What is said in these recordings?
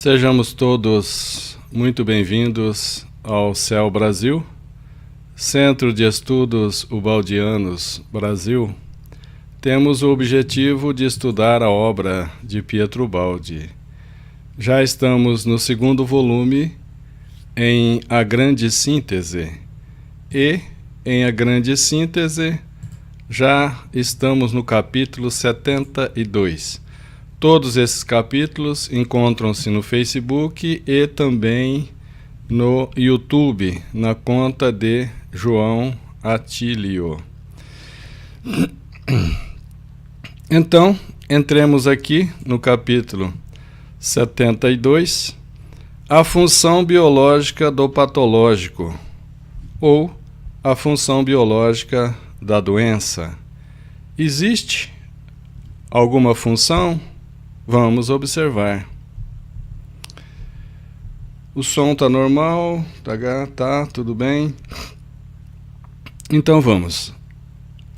Sejamos todos muito bem-vindos ao CEL Brasil, Centro de Estudos Ubaldianos Brasil. Temos o objetivo de estudar a obra de Pietro Ubaldi. Já estamos no segundo volume, em A Grande Síntese, e em A Grande Síntese já estamos no capítulo 72. Todos esses capítulos encontram-se no Facebook e também no YouTube, na conta de João Atílio. Então, entremos aqui no capítulo 72, a função biológica do patológico, ou a função biológica da doença. Existe alguma função? Vamos observar. O som está normal, tá tudo bem. Então vamos.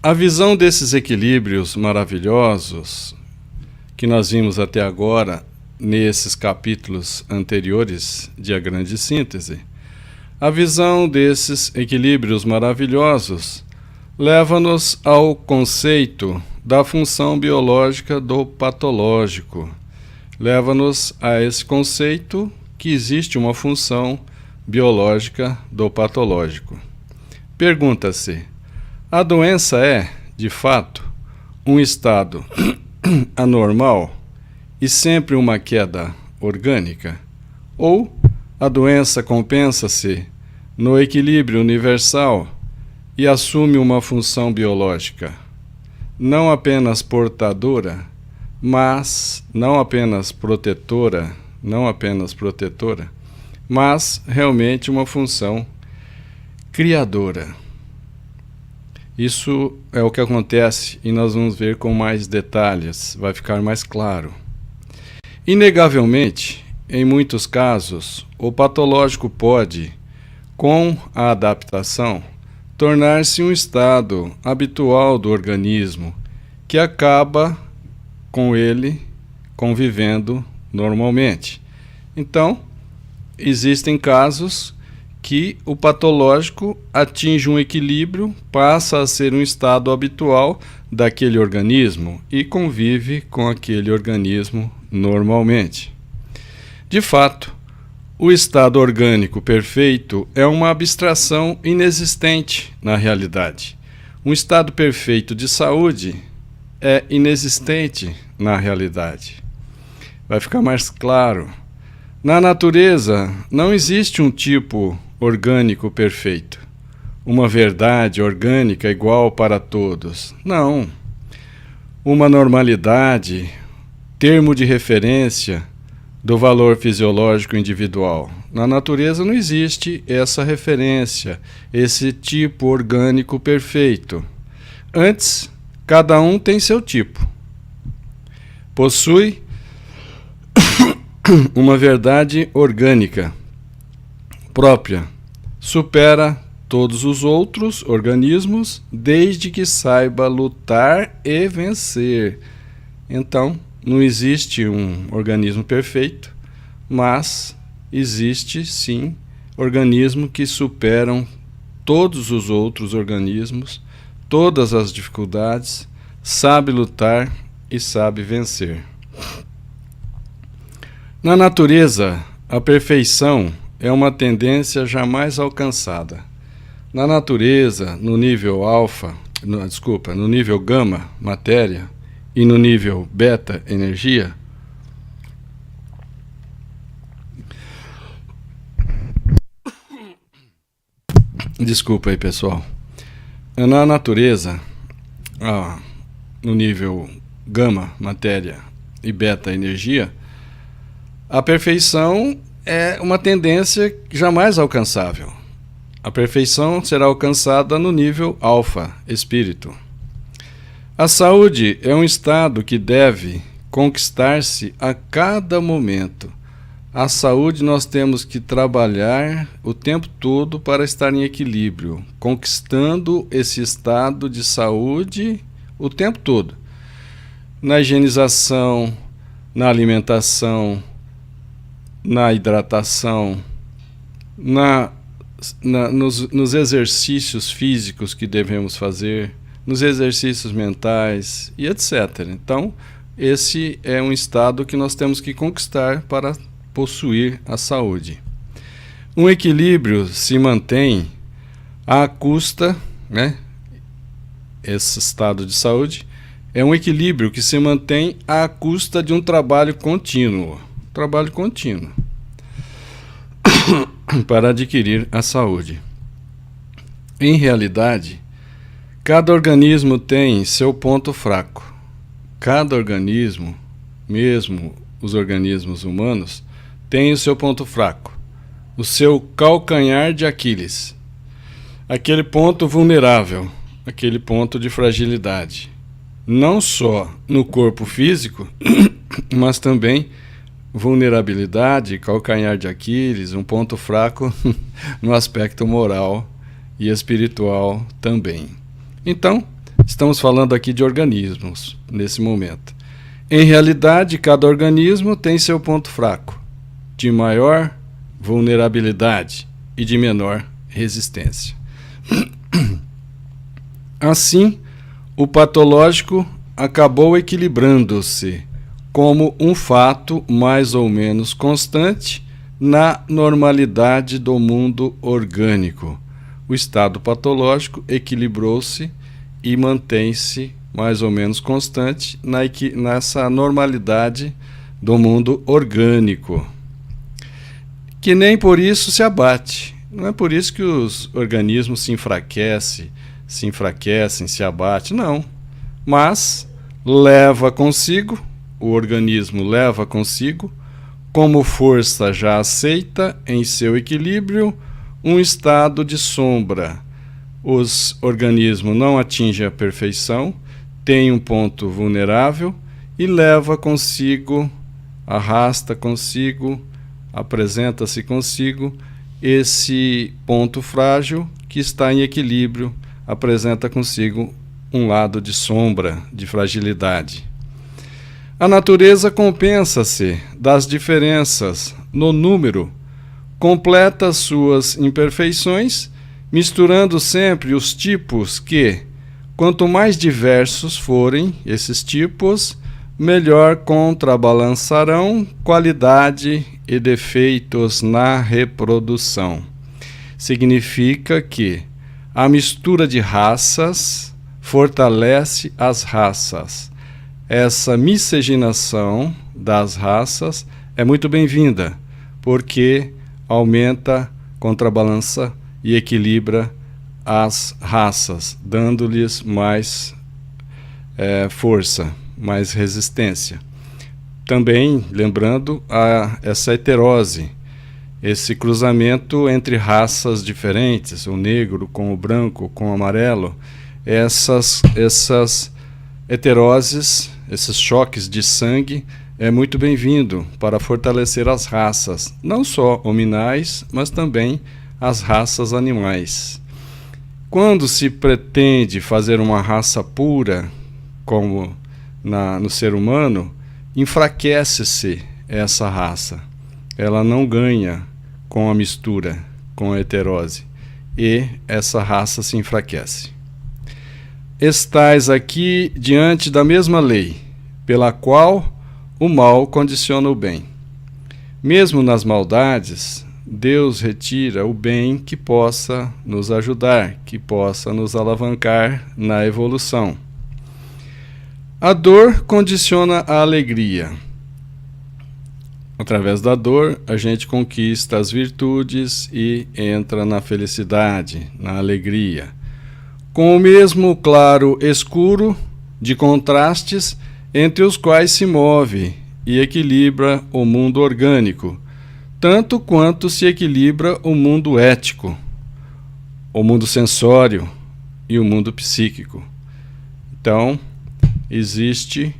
A visão desses equilíbrios maravilhosos que nós vimos até agora nesses capítulos anteriores de A Grande Síntese, a visão desses equilíbrios maravilhosos leva-nos ao conceito da função biológica do patológico. Leva-nos a esse conceito que existe uma função biológica do patológico. Pergunta-se: a doença é, de fato, um estado anormal e sempre uma queda orgânica? Ou a doença compensa-se no equilíbrio universal e assume uma função biológica, não apenas portadora, mas não apenas protetora, mas realmente uma função criadora. Isso é o que acontece e nós vamos ver com mais detalhes, vai ficar mais claro. Inegavelmente, em muitos casos, o patológico pode, com a adaptação, tornar-se um estado habitual do organismo, que acaba com ele convivendo normalmente. Então, existem casos que o patológico atinge um equilíbrio, passa a ser um estado habitual daquele organismo e convive com aquele organismo normalmente. De fato, o estado orgânico perfeito é uma abstração inexistente na realidade. Um estado perfeito de saúde é inexistente na realidade. Vai ficar mais claro. Na natureza, não existe um tipo orgânico perfeito, uma verdade orgânica igual para todos. Não. Uma normalidade, termo de referência do valor fisiológico individual. Na natureza não existe essa referência, esse tipo orgânico perfeito. Antes, cada um tem seu tipo. Possui uma verdade orgânica própria. Supera todos os outros organismos, desde que saiba lutar e vencer. Então, não existe um organismo perfeito, mas existe sim organismos que superam todos os outros organismos, todas as dificuldades, sabe lutar e sabe vencer. Na natureza, a perfeição é uma tendência jamais alcançada. Na natureza, no nível no nível gama, matéria, e no nível beta, energia, desculpa aí, pessoal. Na natureza, no nível gama, matéria, e beta, energia, a perfeição é uma tendência jamais alcançável. A perfeição será alcançada no nível alfa, espírito. A saúde é um estado que deve conquistar-se a cada momento. A saúde nós temos que trabalhar o tempo todo para estar em equilíbrio, conquistando esse estado de saúde o tempo todo. Na higienização, na alimentação, na hidratação, nos exercícios físicos que devemos fazer, nos exercícios mentais e etc. Então, esse é um estado que nós temos que conquistar para possuir a saúde. Um equilíbrio se mantém à custa, esse estado de saúde é um equilíbrio que se mantém à custa de um trabalho contínuo. Para adquirir a saúde. Em realidade, cada organismo tem seu ponto fraco. Cada organismo, mesmo os organismos humanos, tem o seu ponto fraco, o seu calcanhar de Aquiles, aquele ponto vulnerável, aquele ponto de fragilidade, não só no corpo físico, mas também vulnerabilidade, calcanhar de Aquiles, um ponto fraco no aspecto moral e espiritual também. Então, estamos falando aqui de organismos nesse momento. Em realidade, cada organismo tem seu ponto fraco, de maior vulnerabilidade e de menor resistência. Assim, o patológico acabou equilibrando-se como um fato mais ou menos constante na normalidade do mundo orgânico. O estado patológico equilibrou-se e mantém-se mais ou menos constante nessa normalidade do mundo orgânico, que nem por isso se abate. Não é por isso que os organismos se enfraquecem, se abatem, não. Mas o organismo leva consigo, como força já aceita em seu equilíbrio, um estado de sombra. Os organismos não atingem a perfeição, têm um ponto vulnerável e leva consigo, arrasta consigo, apresenta-se consigo esse ponto frágil que está em equilíbrio, apresenta consigo um lado de sombra, de fragilidade. A natureza compensa-se das diferenças no número, completa suas imperfeições, misturando sempre os tipos que, quanto mais diversos forem esses tipos, melhor contrabalançarão qualidade e defeitos na reprodução. Significa que a mistura de raças fortalece as raças. Essa miscigenação das raças é muito bem-vinda, porque aumenta, contrabalança e equilibra as raças, dando-lhes mais força, mais resistência. Também, lembrando, essa heterose, esse cruzamento entre raças diferentes, o negro com o branco, com o amarelo, essas heteroses, esses choques de sangue, é muito bem-vindo para fortalecer as raças, não só hominais, mas também as raças animais. Quando se pretende fazer uma raça pura, como no ser humano, enfraquece-se essa raça. Ela não ganha com a mistura, com a heterose, e essa raça se enfraquece. Estais aqui diante da mesma lei, pela qual o mal condiciona o bem. Mesmo nas maldades, Deus retira o bem que possa nos ajudar, que possa nos alavancar na evolução. A dor condiciona a alegria. Através da dor, a gente conquista as virtudes e entra na felicidade, na alegria. Com o mesmo claro escuro de contrastes entre os quais se move e equilibra o mundo orgânico, tanto quanto se equilibra o mundo ético, o mundo sensório e o mundo psíquico. Então, existe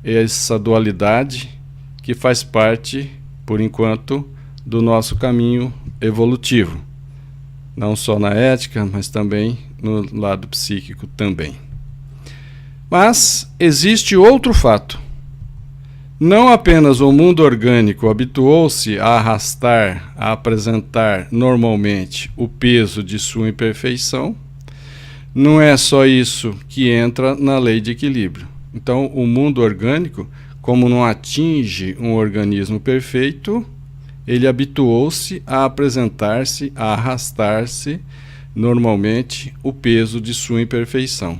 essa dualidade que faz parte, por enquanto, do nosso caminho evolutivo. Não só na ética, mas também no lado psíquico também. Mas existe outro fato. Não apenas o mundo orgânico habituou-se a arrastar, a apresentar normalmente o peso de sua imperfeição, não é só isso que entra na lei de equilíbrio. Então, o mundo orgânico, como não atinge um organismo perfeito, ele habituou-se a apresentar-se, a arrastar-se normalmente o peso de sua imperfeição.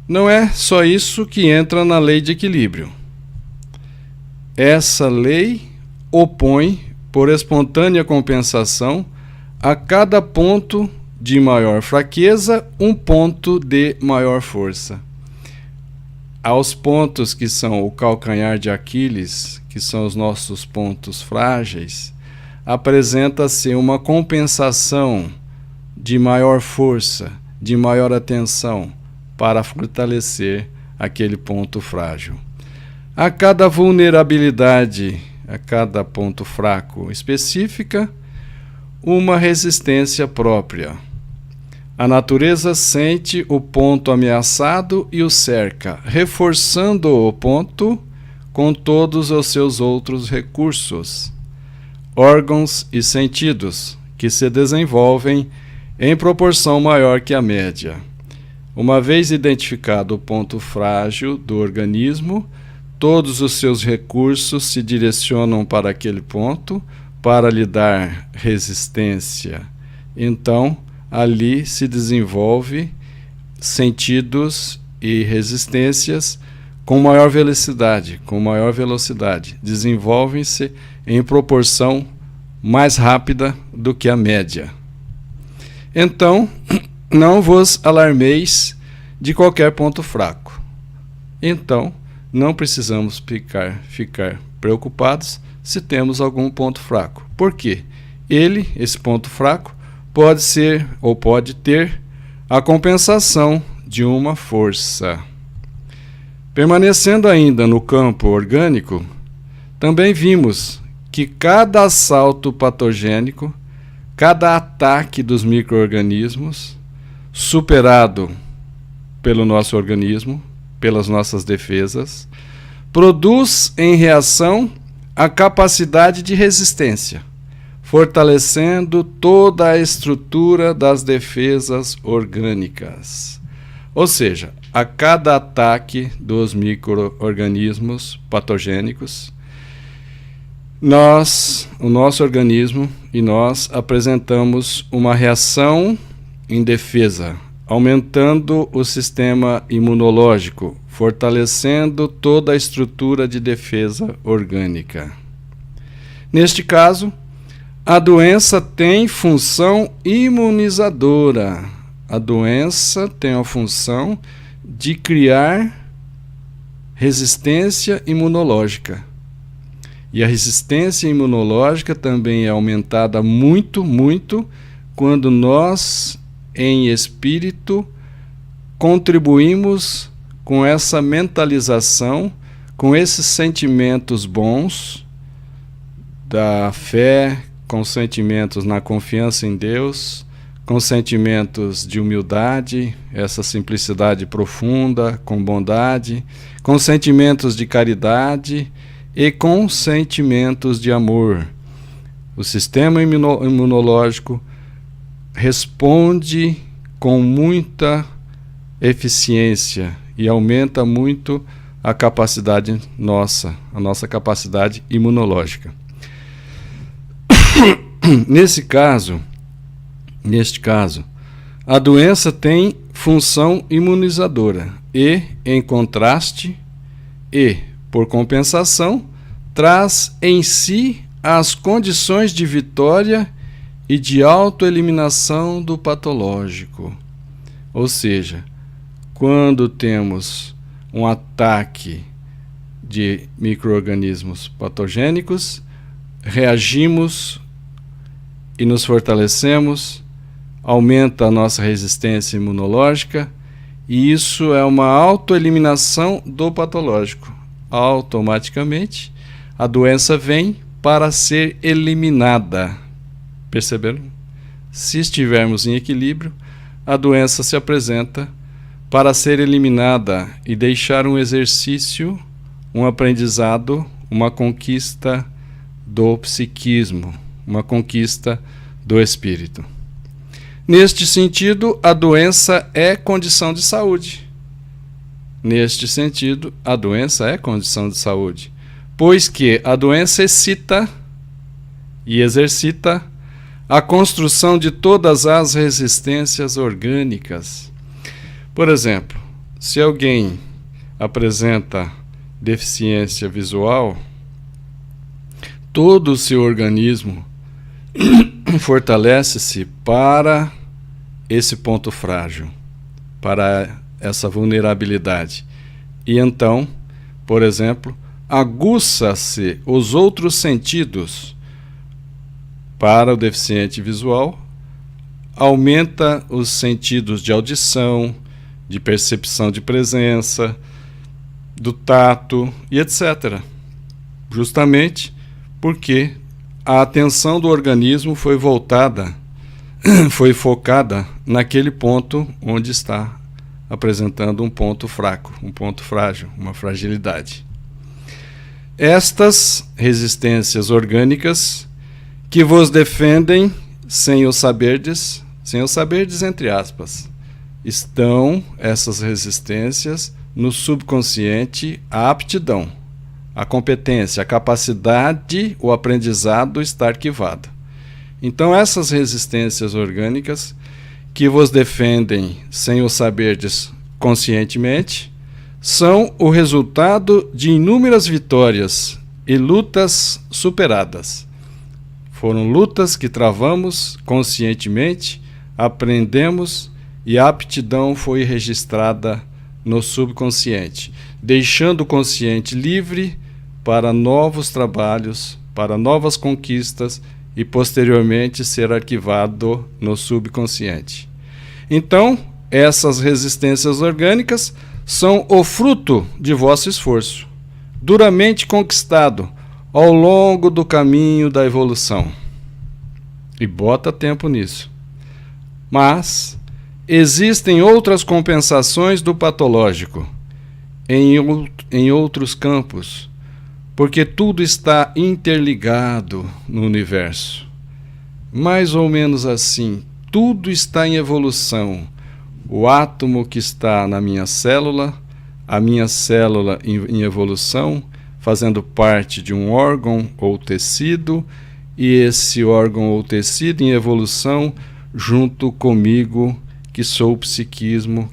Não é só isso que entra na lei de equilíbrio. Essa lei opõe, por espontânea compensação, a cada ponto de maior fraqueza, um ponto de maior força. Aos pontos que são o calcanhar de Aquiles, que são os nossos pontos frágeis, apresenta-se uma compensação de maior força, de maior atenção, para fortalecer aquele ponto frágil. A cada vulnerabilidade, a cada ponto fraco específica, uma resistência própria. A natureza sente o ponto ameaçado e o cerca, reforçando o ponto com todos os seus outros recursos, órgãos e sentidos, que se desenvolvem em proporção maior que a média. Uma vez identificado o ponto frágil do organismo, todos os seus recursos se direcionam para aquele ponto para lhe dar resistência. Então, ali se desenvolve sentidos e resistências com maior velocidade, desenvolvem-se em proporção mais rápida do que a média. Então, não vos alarmeis de qualquer ponto fraco. Então, não precisamos ficar preocupados se temos algum ponto fraco. Por quê? Esse ponto fraco, pode ser ou pode ter a compensação de uma força. Permanecendo ainda no campo orgânico, também vimos que cada assalto patogênico, cada ataque dos micro-organismos, superado pelo nosso organismo, pelas nossas defesas, produz em reação a capacidade de resistência, fortalecendo toda a estrutura das defesas orgânicas. Ou seja, a cada ataque dos micro-organismos patogênicos, o nosso organismo e nós apresentamos uma reação em defesa, aumentando o sistema imunológico, fortalecendo toda a estrutura de defesa orgânica. Neste caso, a doença tem função imunizadora. A doença tem a função de criar resistência imunológica. E a resistência imunológica também é aumentada muito, muito quando nós, em espírito, contribuímos com essa mentalização, com esses sentimentos bons da fé, com sentimentos na confiança em Deus, com sentimentos de humildade, essa simplicidade profunda, com bondade, com sentimentos de caridade e com sentimentos de amor. O sistema imunológico responde com muita eficiência e aumenta muito a capacidade nossa, a nossa capacidade imunológica. Neste caso, a doença tem função imunizadora e, em contraste e por compensação, traz em si as condições de vitória e de autoeliminação do patológico. Ou seja, quando temos um ataque de micro-organismos patogênicos, reagimos e nos fortalecemos, aumenta a nossa resistência imunológica, e isso é uma autoeliminação do patológico. Automaticamente, a doença vem para ser eliminada. Perceberam? Se estivermos em equilíbrio, a doença se apresenta para ser eliminada e deixar um exercício um aprendizado, uma conquista do psiquismo, uma conquista do espírito. Neste sentido, a doença é condição de saúde. Neste sentido, a doença é condição de saúde, pois que a doença excita e exercita a construção de todas as resistências orgânicas. Por exemplo, se alguém apresenta deficiência visual, todo o seu organismo fortalece-se para esse ponto frágil, para essa vulnerabilidade. E então, por exemplo, aguça-se os outros sentidos. Para o deficiente visual, aumenta os sentidos de audição, de percepção de presença, do tato e etc. Justamente porque a atenção do organismo foi focada naquele ponto onde está apresentando um ponto fraco, um ponto frágil, uma fragilidade. Estas resistências orgânicas que vos defendem sem o saberdes entre aspas, estão essas resistências no subconsciente, a aptidão, a competência, a capacidade, o aprendizado está arquivado. Então essas resistências orgânicas que vos defendem sem o saberdes conscientemente são o resultado de inúmeras vitórias e lutas superadas. Foram lutas que travamos conscientemente, aprendemos e a aptidão foi registrada no subconsciente, deixando o consciente livre para novos trabalhos, para novas conquistas e posteriormente ser arquivado no subconsciente. Então, essas resistências orgânicas são o fruto de vosso esforço, duramente conquistado ao longo do caminho da evolução. E bota tempo nisso. Mas existem outras compensações do patológico em outros campos, porque tudo está interligado no universo. Mais ou menos assim, tudo está em evolução. O átomo que está na minha célula, a minha célula em evolução, fazendo parte de um órgão ou tecido, e esse órgão ou tecido em evolução junto comigo, que sou o psiquismo,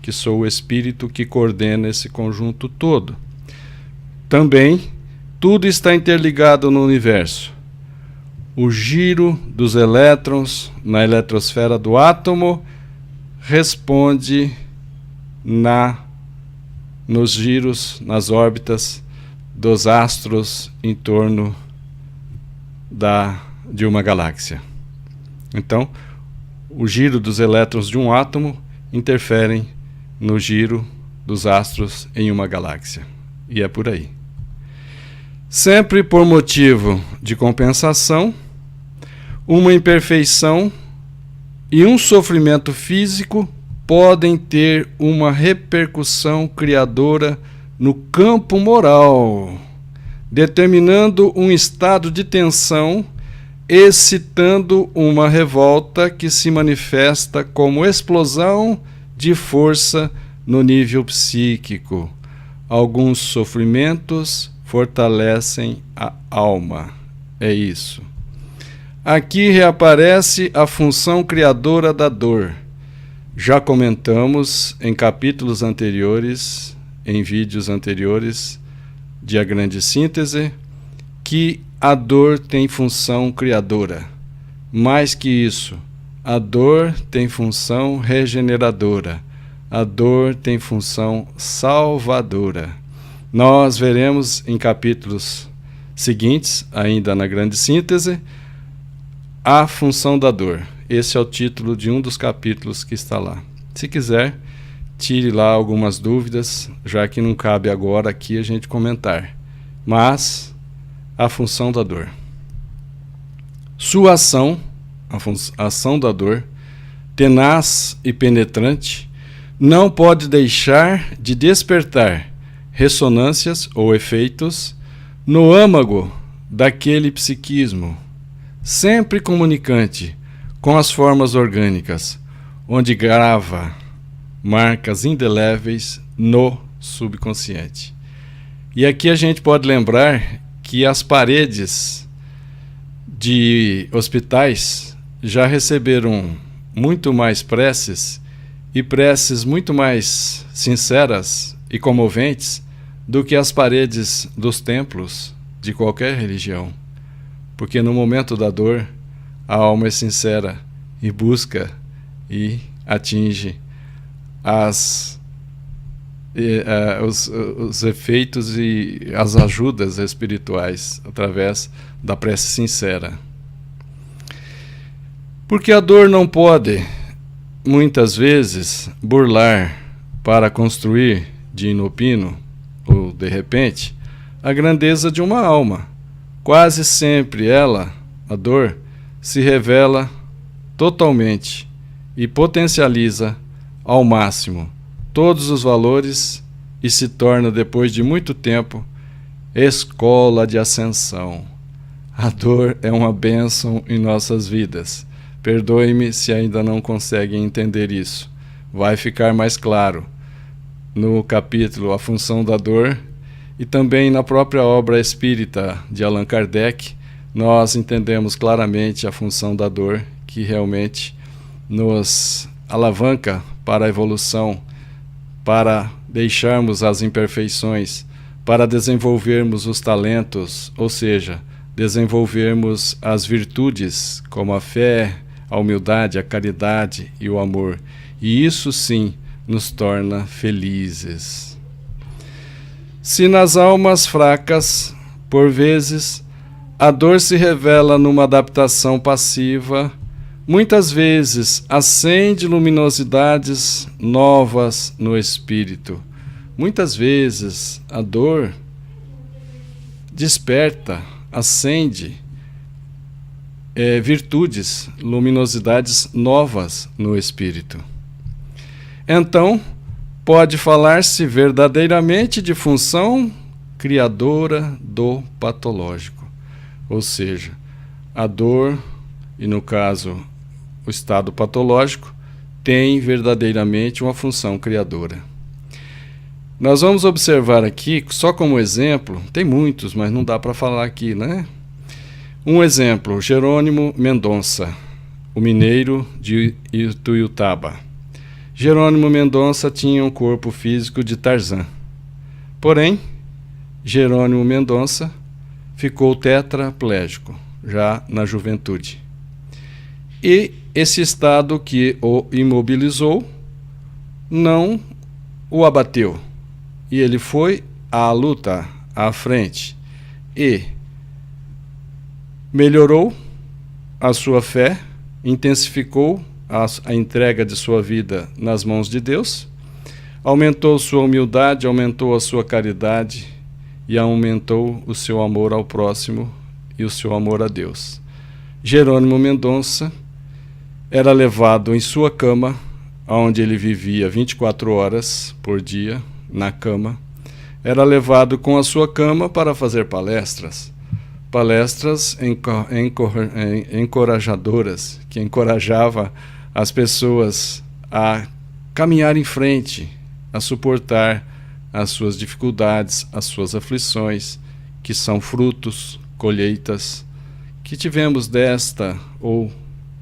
que sou o espírito que coordena esse conjunto todo. Também, tudo está interligado no universo. O giro dos elétrons na eletrosfera do átomo responde nos giros, nas órbitas dos astros em torno de uma galáxia. Então, o giro dos elétrons de um átomo interferem no giro dos astros em uma galáxia. E é por aí. Sempre por motivo de compensação, uma imperfeição e um sofrimento físico podem ter uma repercussão criadora no campo moral, determinando um estado de tensão, excitando uma revolta que se manifesta como explosão de força no nível psíquico. Alguns sofrimentos fortalecem a alma. É isso. Aqui reaparece a função criadora da dor. Já comentamos em capítulos anteriores, em vídeos anteriores de A Grande Síntese, que a dor tem função criadora. Mais que isso, a dor tem função regeneradora. A dor tem função salvadora. Nós veremos em capítulos seguintes, ainda na Grande Síntese, a função da dor. Esse é o título de um dos capítulos que está lá. Se quiser, tire lá algumas dúvidas, já que não cabe agora aqui a gente comentar. Mas a função da dor. Sua ação, a ação da dor, tenaz e penetrante, não pode deixar de despertar, ressonâncias ou efeitos no âmago daquele psiquismo, sempre comunicante com as formas orgânicas, onde grava marcas indeléveis no subconsciente. E aqui a gente pode lembrar que as paredes de hospitais já receberam muito mais preces, e preces muito mais sinceras e comoventes do que as paredes dos templos de qualquer religião. Porque no momento da dor, a alma é sincera e busca e atinge os efeitos e as ajudas espirituais através da prece sincera. Porque a dor não pode, muitas vezes, burlar para construir de inopino, ou de repente, a grandeza de uma alma. Quase sempre ela, a dor, se revela totalmente e potencializa ao máximo todos os valores e se torna, depois de muito tempo, escola de ascensão. A dor é uma bênção em nossas vidas. Perdoe-me se ainda não conseguem entender isso. Vai ficar mais claro no capítulo A Função da Dor e também na própria obra espírita de Allan Kardec. Nós entendemos claramente a função da dor, que realmente nos alavanca para a evolução, para deixarmos as imperfeições, para desenvolvermos os talentos, ou seja, desenvolvermos as virtudes como a fé, a humildade, a caridade e o amor. E isso sim nos torna felizes. Se nas almas fracas, por vezes, a dor se revela numa adaptação passiva, muitas vezes acende luminosidades novas no espírito. Muitas vezes a dor desperta, acende virtudes, luminosidades novas no espírito. Então, pode falar-se verdadeiramente de função criadora do patológico. Ou seja, a dor, e no caso o estado patológico, tem verdadeiramente uma função criadora. Nós vamos observar aqui, só como exemplo, tem muitos, mas não dá para falar aqui, né? Um exemplo, Jerônimo Mendonça, o mineiro de Ituiutaba. Jerônimo Mendonça tinha um corpo físico de Tarzan. Porém, Jerônimo Mendonça ficou tetraplégico, já na juventude. E esse estado que o imobilizou não o abateu. E ele foi à luta, à frente, e melhorou a sua fé, intensificou a entrega de sua vida nas mãos de Deus, aumentou sua humildade, aumentou a sua caridade e aumentou o seu amor ao próximo e o seu amor a Deus. Jerônimo Mendonça era levado em sua cama, onde ele vivia 24 horas por dia, na cama. Era levado com a sua cama para fazer palestras encorajadoras, que encorajava as pessoas a caminhar em frente, a suportar as suas dificuldades, as suas aflições, que são frutos, colheitas, que tivemos desta ou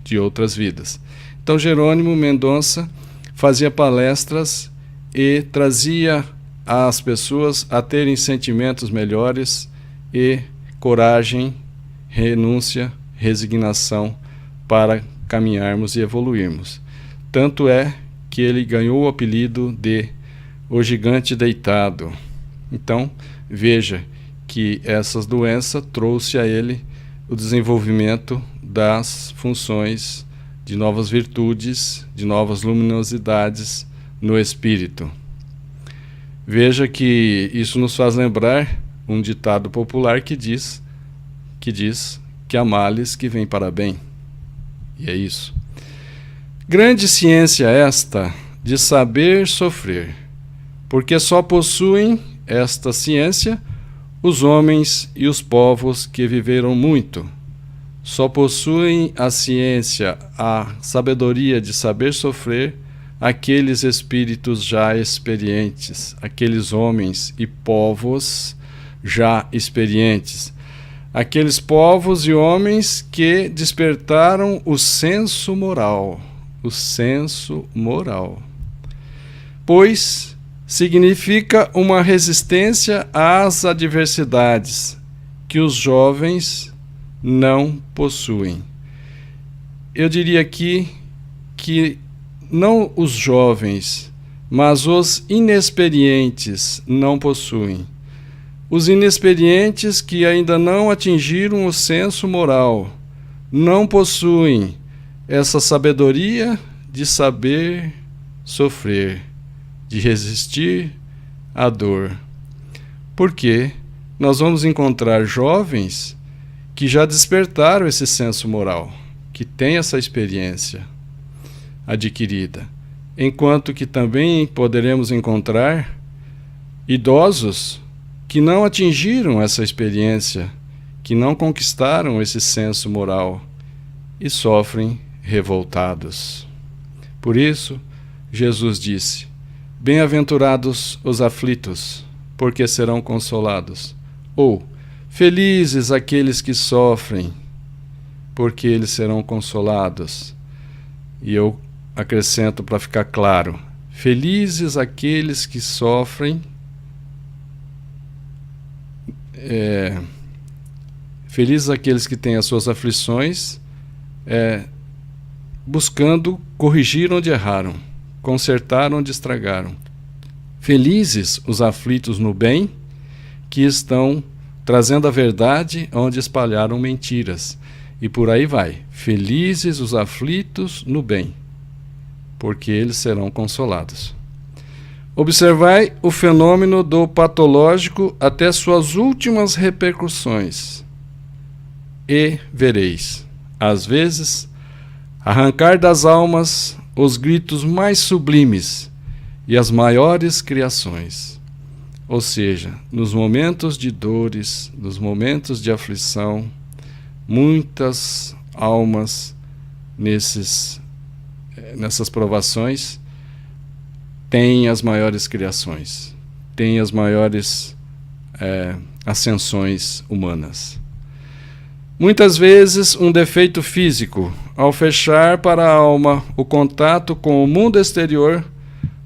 de outras vidas. Então, Jerônimo Mendonça fazia palestras e trazia as pessoas a terem sentimentos melhores e coragem, renúncia, resignação para caminharmos e evoluirmos. Tanto é que ele ganhou o apelido de o gigante deitado. Então, veja que essas doenças trouxe a ele o desenvolvimento das funções de novas virtudes, de novas luminosidades no espírito. Veja que isso nos faz lembrar um ditado popular que diz que há males que vêm para bem. E é isso. Grande ciência esta de saber sofrer, porque só possuem esta ciência os homens e os povos que viveram muito. Só possuem a ciência, a sabedoria de saber sofrer aqueles espíritos já experientes, aqueles homens e povos já experientes, aqueles povos e homens que despertaram o senso moral, pois significa uma resistência às adversidades que os jovens não possuem. Eu diria aqui que não os jovens, mas os inexperientes não possuem. Os inexperientes que ainda não atingiram o senso moral não possuem essa sabedoria de saber sofrer, de resistir à dor. Porque nós vamos encontrar jovens que já despertaram esse senso moral, que têm essa experiência adquirida, enquanto que também poderemos encontrar idosos que não atingiram essa experiência, que não conquistaram esse senso moral e sofrem revoltados. Por isso, Jesus disse: bem-aventurados os aflitos, porque serão consolados. Ou, felizes aqueles que sofrem, porque eles serão consolados. E eu acrescento para ficar claro: felizes aqueles que sofrem, felizes aqueles que têm as suas aflições, buscando corrigir onde erraram, consertar onde estragaram. Felizes os aflitos no bem, que estão trazendo a verdade onde espalharam mentiras. E por aí vai. Felizes os aflitos no bem, porque eles serão consolados. Observai o fenômeno do patológico até suas últimas repercussões, e vereis, às vezes, arrancar das almas os gritos mais sublimes e as maiores criações. Ou seja, nos momentos de dores, nos momentos de aflição, muitas almas nessas provações têm as maiores criações, têm as maiores ascensões humanas. Muitas vezes um defeito físico, ao fechar para a alma o contato com o mundo exterior,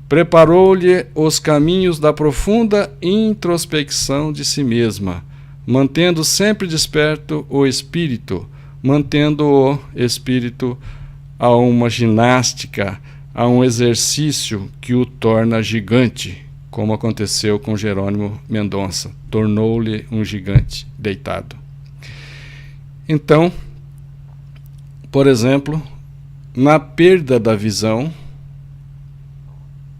preparou-lhe os caminhos da profunda introspecção de si mesma, mantendo sempre desperto o espírito, mantendo o espírito a uma ginástica, a um exercício que o torna gigante, como aconteceu com Jerônimo Mendonça, tornou-lhe um gigante deitado. Então, por exemplo, na perda da visão,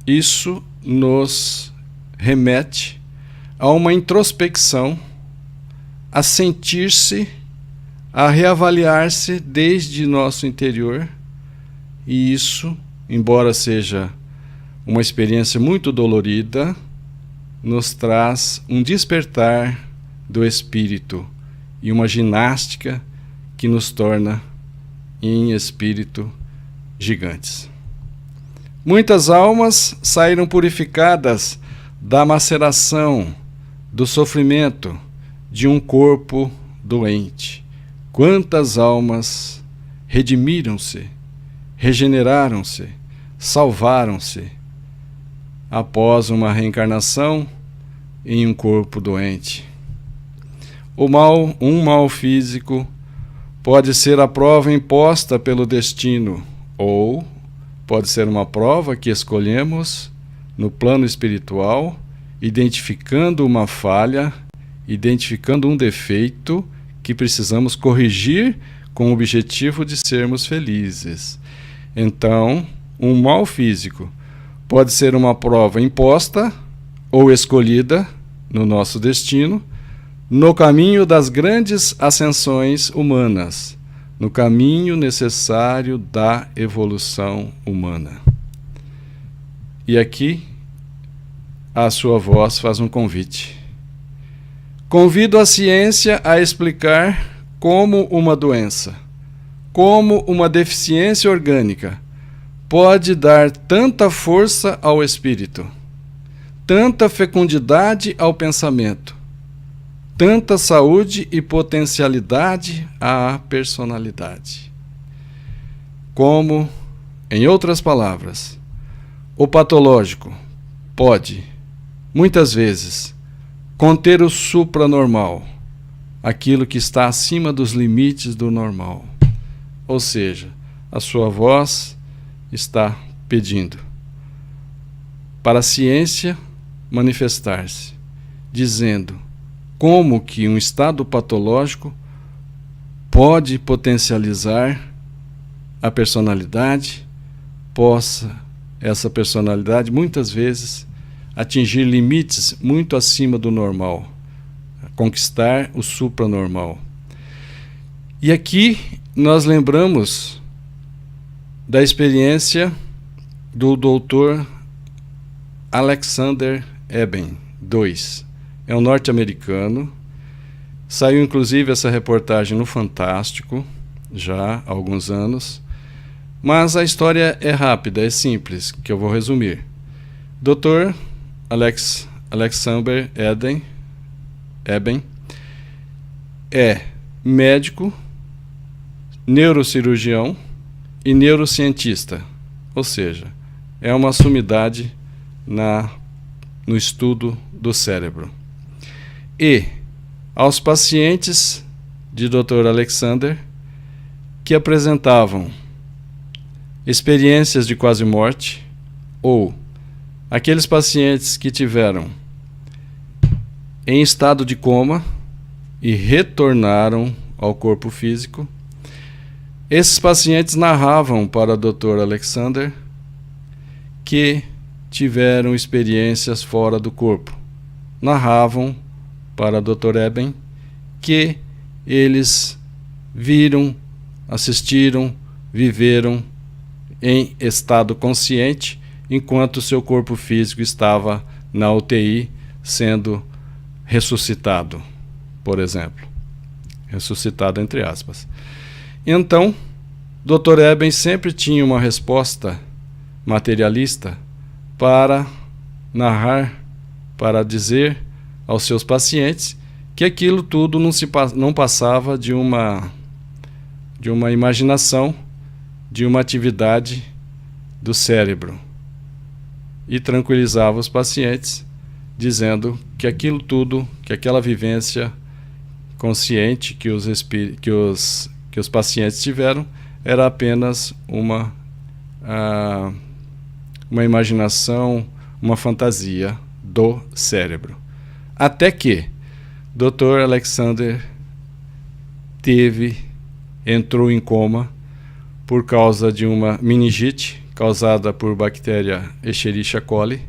isso nos remete a uma introspecção, a sentir-se, a reavaliar-se desde nosso interior, e isso, embora seja uma experiência muito dolorida, nos traz um despertar do espírito e uma ginástica que nos torna, em espírito, gigantes. Muitas almas saíram purificadas da maceração, do sofrimento de um corpo doente. Quantas almas redimiram-se, regeneraram-se, salvaram-se após uma reencarnação em um corpo doente. Um mal físico pode ser a prova imposta pelo destino, ou pode ser uma prova que escolhemos no plano espiritual, identificando uma falha, identificando um defeito que precisamos corrigir com o objetivo de sermos felizes. Então, um mal físico pode ser uma prova imposta ou escolhida no nosso destino, no caminho das grandes ascensões humanas, no caminho necessário da evolução humana. E aqui a sua voz faz um convite. Convido a ciência a explicar como uma doença, como uma deficiência orgânica pode dar tanta força ao espírito, tanta fecundidade ao pensamento, tanta saúde e potencialidade à personalidade. Como, em outras palavras, o patológico pode, muitas vezes, conter o supranormal, aquilo que está acima dos limites do normal. Ou seja, a sua voz está pedindo para a ciência manifestar-se, dizendo como que um estado patológico pode potencializar a personalidade, possa essa personalidade muitas vezes atingir limites muito acima do normal, conquistar o supranormal. E aqui nós lembramos da experiência do Dr. Alexander Eben II. É um norte-americano. Saiu inclusive essa reportagem no Fantástico, já há alguns anos. Mas a história é rápida, é simples, que eu vou resumir. Dr. Alexander Eben é médico, neurocirurgião e neurocientista, ou seja, é uma sumidade no estudo do cérebro. E aos pacientes de Dr. Alexander que apresentavam experiências de quase morte, ou aqueles pacientes que tiveram em estado de coma e retornaram ao corpo físico, esses pacientes narravam para o Dr. Alexander que tiveram experiências fora do corpo. Narravam para o Dr. Eben que eles viram, assistiram, viveram em estado consciente enquanto seu corpo físico estava na UTI sendo ressuscitado, por exemplo. Ressuscitado entre aspas. Então, Dr. Eben sempre tinha uma resposta materialista para narrar, para dizer aos seus pacientes que aquilo tudo não passava de uma imaginação, de uma atividade do cérebro. E tranquilizava os pacientes, dizendo que aquilo tudo, que aquela vivência consciente que os pacientes tiveram era apenas uma imaginação, uma fantasia do cérebro. Até que Dr. Alexander entrou em coma por causa de uma meningite causada por bactéria Escherichia coli,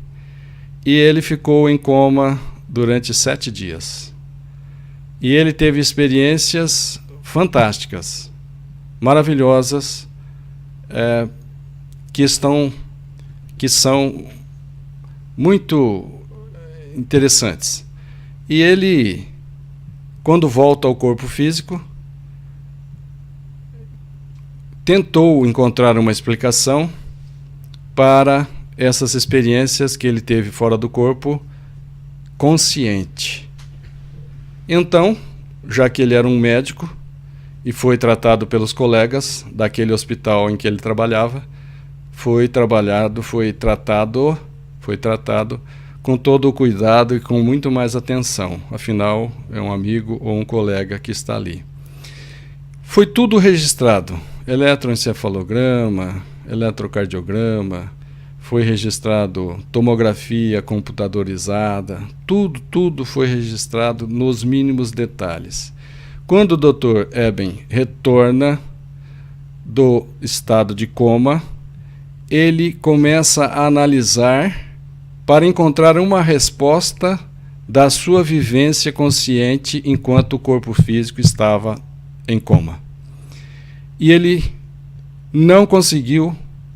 e ele ficou em coma durante 7 dias. E ele teve experiências fantásticas, maravilhosas, que são muito interessantes. E ele, quando volta ao corpo físico, tentou encontrar uma explicação para essas experiências que ele teve fora do corpo consciente. Então, já que ele era um médico e foi tratado pelos colegas daquele hospital em que ele trabalhava, foi tratado com todo o cuidado e com muito mais atenção. Afinal, é um amigo ou um colega que está ali. Foi tudo registrado. Eletroencefalograma, eletrocardiograma, foi registrado tomografia computadorizada, tudo foi registrado nos mínimos detalhes. Quando o Dr. Eben retorna do estado de coma, ele começa a analisar para encontrar uma resposta da sua vivência consciente enquanto o corpo físico estava em coma. E ele não conseguiu,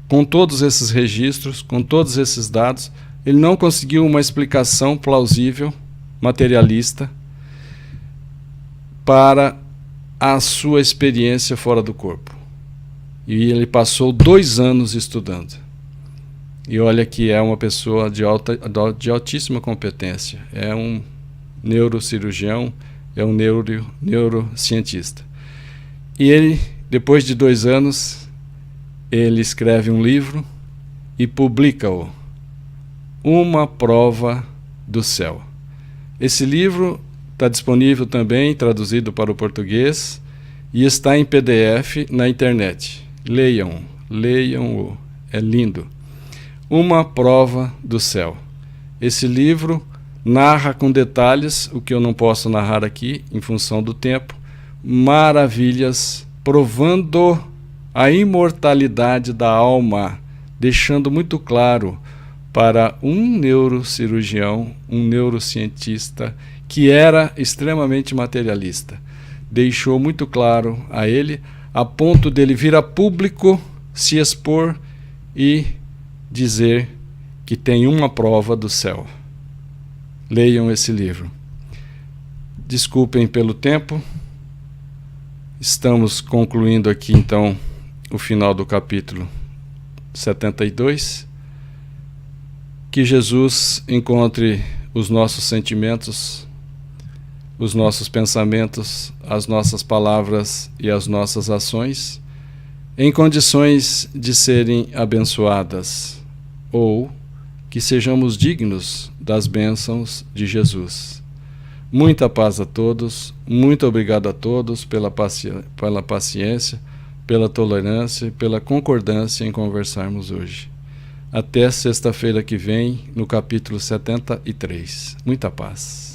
com todos esses registros, com todos esses dados, Ele não conseguiu uma explicação plausível, materialista, para a sua experiência fora do corpo. E ele passou 2 anos estudando. E olha que é uma pessoa de altíssima competência. É um neurocirurgião, é um neurocientista. E ele, depois de 2 anos, ele escreve um livro e publica-o, Uma Prova do Céu. Esse livro está disponível também, traduzido para o português, e está em PDF na internet. Leiam-o, é lindo. Uma Prova do Céu. Esse livro narra com detalhes, o que eu não posso narrar aqui, em função do tempo, maravilhas, provando a imortalidade da alma, deixando muito claro para um neurocirurgião, um neurocientista, que era extremamente materialista. Deixou muito claro a ele, a ponto dele vir a público, se expor e dizer que tem uma prova do céu. Leiam esse livro. Desculpem pelo tempo. Estamos concluindo aqui, então, o final do capítulo 72. Que Jesus encontre os nossos sentimentos, os nossos pensamentos, as nossas palavras e as nossas ações em condições de serem abençoadas, ou que sejamos dignos das bênçãos de Jesus. Muita paz a todos, muito obrigado a todos pela paciência, pela tolerância e pela concordância em conversarmos hoje. Até sexta-feira que vem, no capítulo 73. Muita paz.